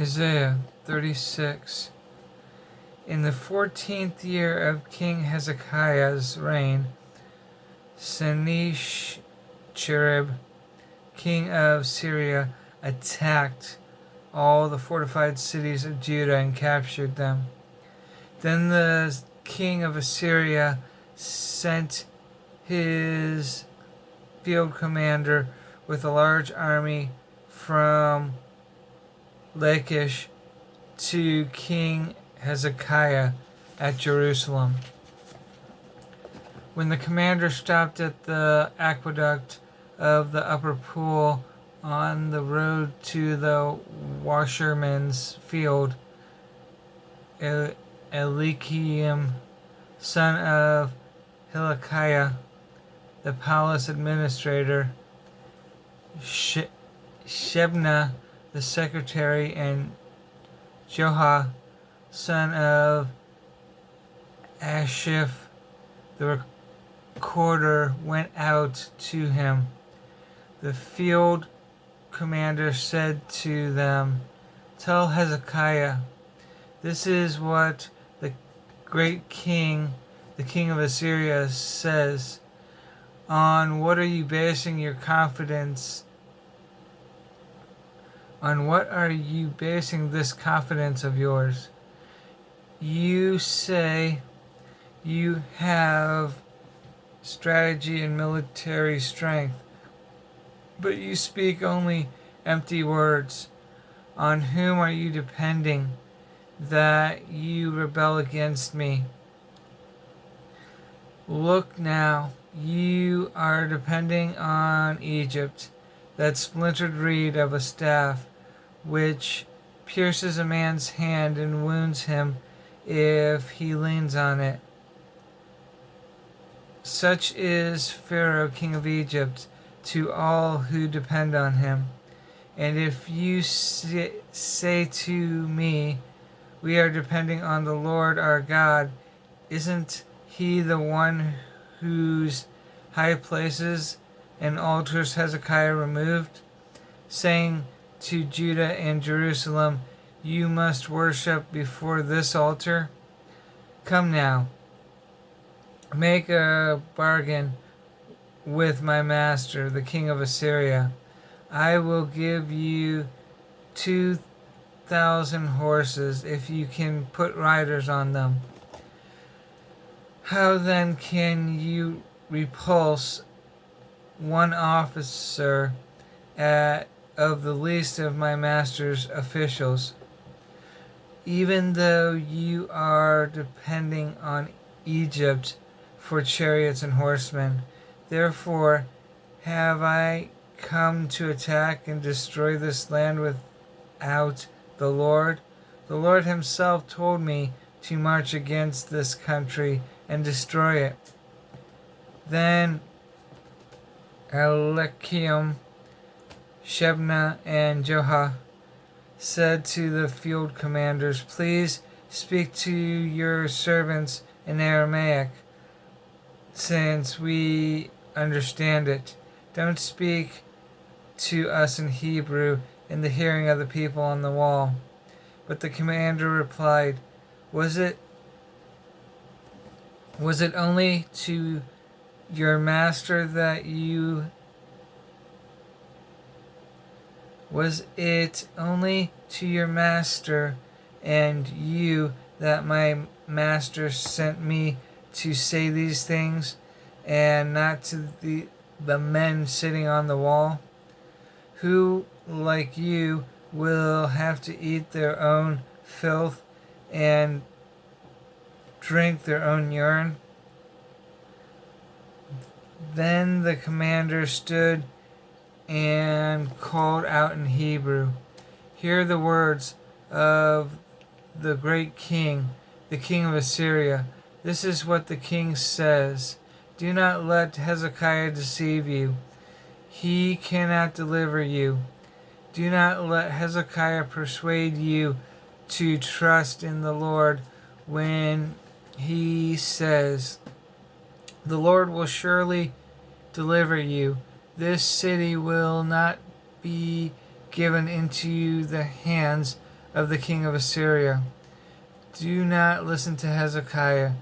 Isaiah 36. In the 14th year of King Hezekiah's reign, Sennacherib, king of Syria, attacked all the fortified cities of Judah and captured them. Then the king of Assyria sent his field commander with a large army from Lachish to King Hezekiah at Jerusalem. When the commander stopped at the aqueduct of the upper pool on the road to the washerman's field, Eliakim, son of Hilkiah, the palace administrator, Shebna, the secretary, and Joah, son of Ashiph, the recorder, went out to him. The field commander said to them, "Tell Hezekiah, this is what the great king, the king of Assyria, says. On what are you basing your confidence? On what are you basing this confidence of yours? You say you have strategy and military strength, but you speak only empty words. On whom are you depending that you rebel against me? Look now, you are depending on Egypt, that splintered reed of a staff, which pierces a man's hand and wounds him if he leans on it. Such is Pharaoh, king of Egypt, to all who depend on him. And if you say to me, we are depending on the Lord our God, isn't he the one whose high places and altars Hezekiah removed, saying to Judah and Jerusalem, you must worship before this altar? Come now, make a bargain with my master, the king of Assyria. I will give you 2,000 horses if you can put riders on them. How then can you repulse one officer of the least of my master's officials, even though you are depending on Egypt for chariots and horsemen? Therefore have I come to attack and destroy this land without the Lord? The Lord himself told me to march against this country and destroy it." Then Eliakim, Shebna, and Joah said to the field commanders, "Please speak to your servants in Aramaic, since we understand it. Don't speak to us in Hebrew in the hearing of the people on the wall." But the commander replied, Was it only to your master that you Was it only to your master and you that my master sent me to say these things, and not to the men sitting on the wall, who, like you, will have to eat their own filth and drink their own urine? Then the commander stood and called out in Hebrew, "Hear the words of the great king, the king of Assyria. This is what the king says. Do not let Hezekiah deceive you. He cannot deliver you. Do not let Hezekiah persuade you to trust in the Lord when he says, 'The Lord will surely deliver you. This city will not be given into the hands of the king of Assyria. Do not listen to Hezekiah.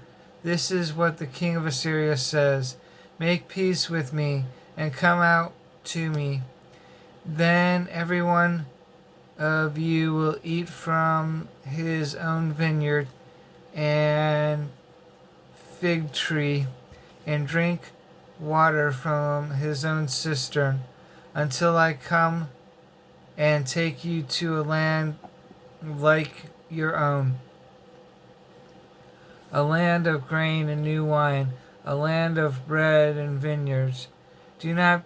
This is what the king of Assyria says: Make peace with me and come out to me. Then every one of you will eat from his own vineyard and fig tree and drink water from his own cistern until I come and take you to a land like your own, a land of grain and new wine, a land of bread and vineyards. Do not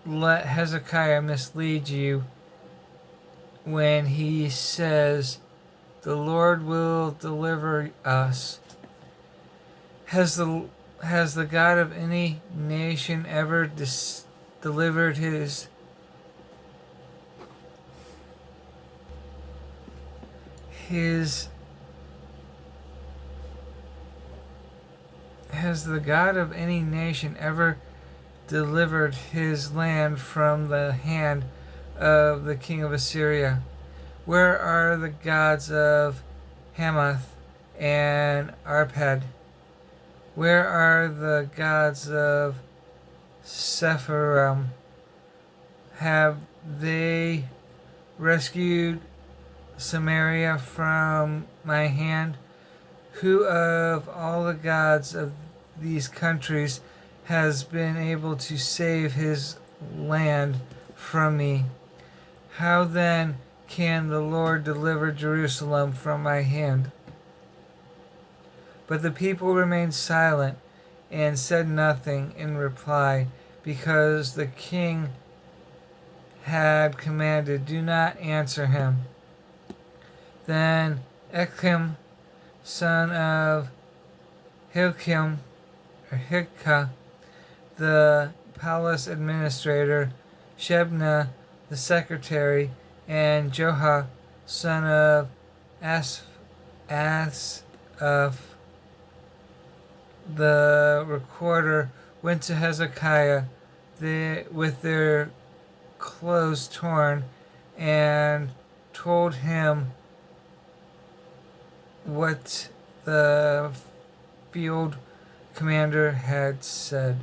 let Hezekiah mislead you when he says, The Lord will deliver us. Has the God of any nation ever delivered his Has the God of any nation ever delivered his land from the hand of the king of Assyria? Where are the gods of Hamath and Arpad? Where are the gods of Sepharvaim? Have they rescued Samaria from my hand? Who of all the gods of these countries has been able to save his land from me? How then can the Lord deliver Jerusalem from my hand? But the people remained silent and said nothing in reply, because the king had commanded, Do not answer him. Then Echem, son of Hilkiah, the palace administrator, Shebna, the secretary, and Joha, son of Asaph, the recorder, went to Hezekiah with their clothes torn and told him what the field commander had said.